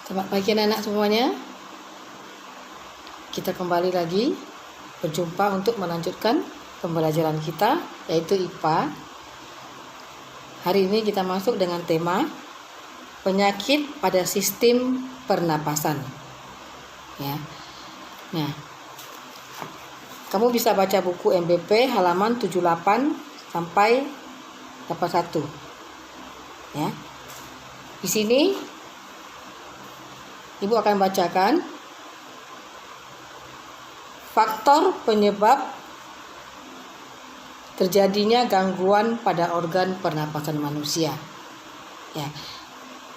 Selamat pagi anak-anak semuanya. Kita kembali lagi berjumpa untuk melanjutkan pembelajaran kita, yaitu IPA. Hari ini kita masuk dengan tema penyakit pada sistem pernapasan. Ya. Nah, kamu bisa baca buku MBP halaman 78 sampai 81. Ya. Di sini Ibu akan bacakan faktor penyebab terjadinya gangguan pada organ pernapasan manusia. Ya.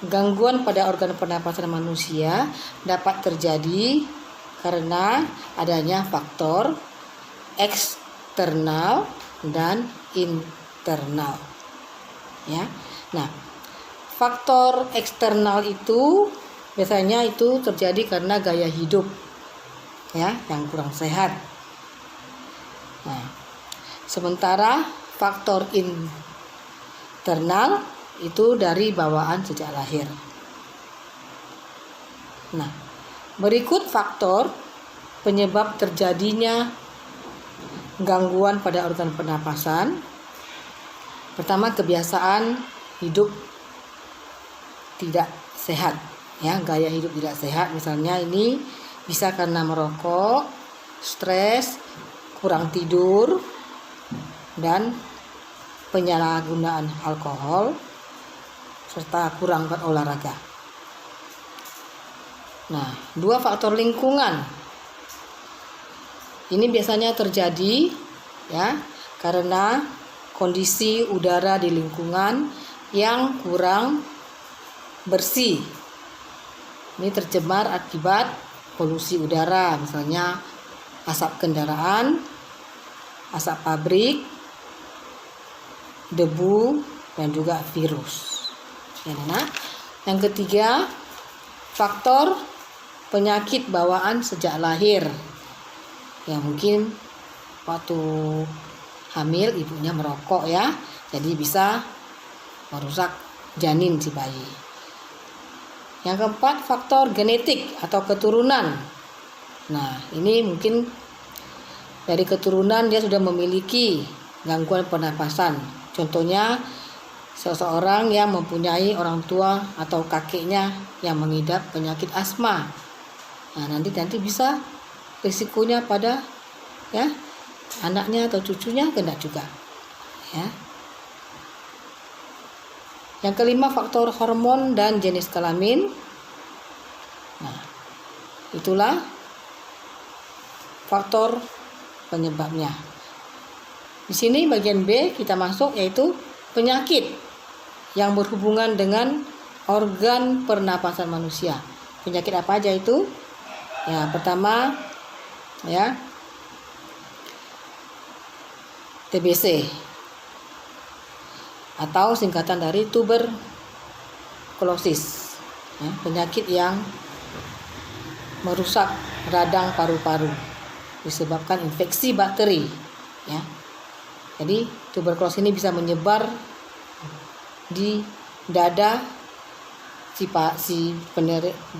Gangguan pada organ pernapasan manusia dapat terjadi karena adanya faktor eksternal dan internal. Ya. Nah, faktor eksternal itu biasanya itu terjadi karena gaya hidup ya yang kurang sehat. Nah, sementara faktor internal itu dari bawaan sejak lahir. Nah, berikut faktor penyebab terjadinya gangguan pada organ pernapasan. Pertama, kebiasaan hidup tidak sehat. Ya, gaya hidup tidak sehat, misalnya ini bisa karena merokok, stres, kurang tidur, dan penyalahgunaan alkohol, serta kurang berolahraga. Nah, dua faktor lingkungan. Ini biasanya terjadi ya karena kondisi udara di lingkungan yang kurang bersih. Ini tercemar akibat polusi udara, misalnya asap kendaraan, asap pabrik, debu, dan juga virus. Ya, nah. Yang ketiga, faktor penyakit bawaan sejak lahir. Ya, mungkin waktu hamil ibunya merokok ya, jadi bisa merusak janin si bayi. Yang keempat, faktor genetik atau keturunan. Nah, ini mungkin dari keturunan dia sudah memiliki gangguan pernapasan. Contohnya, seseorang yang mempunyai orang tua atau kakeknya yang mengidap penyakit asma. Nah, nanti bisa risikonya pada ya anaknya atau cucunya kena juga. Ya. Yang kelima, faktor hormon dan jenis kelamin. Nah, itulah faktor penyebabnya. Di sini bagian B kita masuk, yaitu penyakit yang berhubungan dengan organ pernapasan manusia. Penyakit apa aja itu? Ya, pertama ya TBC atau singkatan dari tuberkulosis, ya, penyakit yang merusak radang paru-paru disebabkan infeksi bakteri. Ya. Jadi tuberkulosis ini bisa menyebar di dada si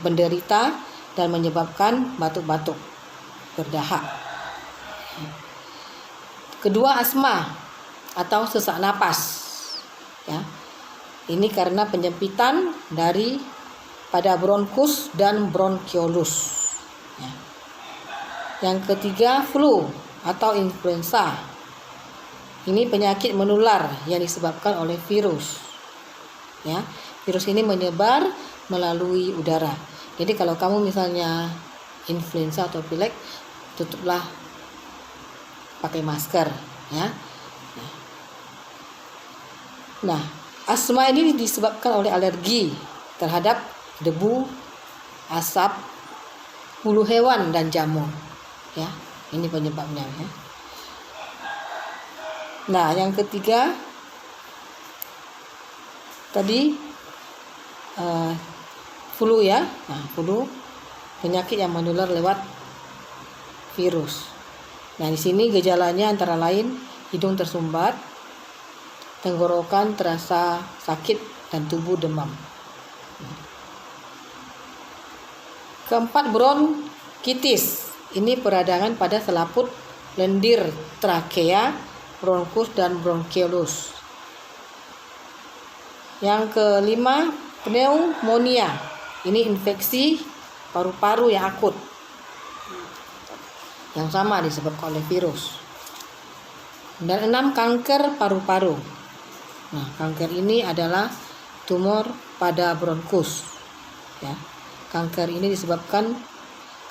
penderita dan menyebabkan batuk-batuk, berdahak. Kedua, asma atau sesak napas. Ya, ini karena penyempitan pada bronkus dan bronkiolus. Ya. Yang ketiga, flu atau influenza. Ini penyakit menular yang disebabkan oleh virus. Ya, virus ini menyebar melalui udara. Jadi kalau kamu misalnya influenza atau pilek, tutuplah pakai masker. Ya. Nah, asma ini disebabkan oleh alergi terhadap debu, asap, bulu hewan, dan jamur. Ya, ini penyebabnya. Ya. Nah, yang ketiga tadi flu ya. Nah, flu penyakit yang menular lewat virus. Nah, di sini gejalanya antara lain hidung tersumbat, tenggorokan terasa sakit, dan tubuh demam. Keempat, bronkitis. Ini peradangan pada selaput lendir trakea, bronkus dan bronkiolus. Yang kelima, pneumonia. Ini infeksi paru-paru yang akut, yang sama disebabkan oleh virus. Dan 6, kanker paru-paru. Nah, kanker ini adalah tumor pada bronkus. Ya. Kanker ini disebabkan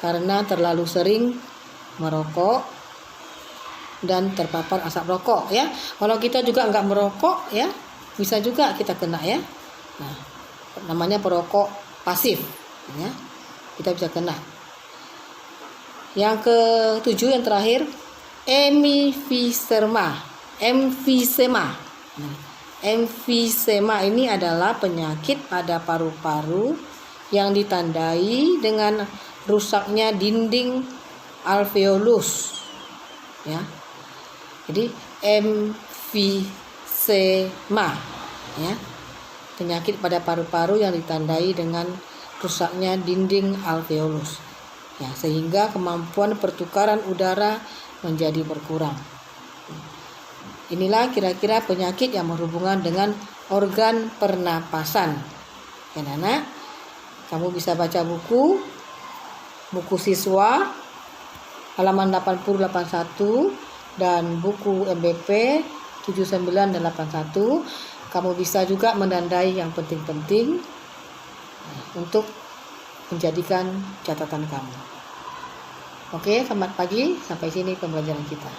karena terlalu sering merokok dan terpapar asap rokok, ya. Kalau kita juga nggak merokok, ya, bisa juga kita kena, ya. Nah, namanya perokok pasif, ya. Kita bisa kena. Yang ke-7 yang terakhir, emfisema. Emfisema ini adalah penyakit pada paru-paru yang ditandai dengan rusaknya dinding alveolus, ya. Jadi emfisema, ya, penyakit pada paru-paru yang ditandai dengan rusaknya dinding alveolus, ya, sehingga kemampuan pertukaran udara menjadi berkurang. Inilah kira-kira penyakit yang berhubungan dengan organ pernapasan. Ya, anak, kamu bisa baca buku siswa halaman 80-81 dan buku MBP 79 dan 81. Kamu bisa juga menandai yang penting-penting untuk menjadikan catatan kamu. Oke, selamat pagi. Sampai sini pembelajaran kita.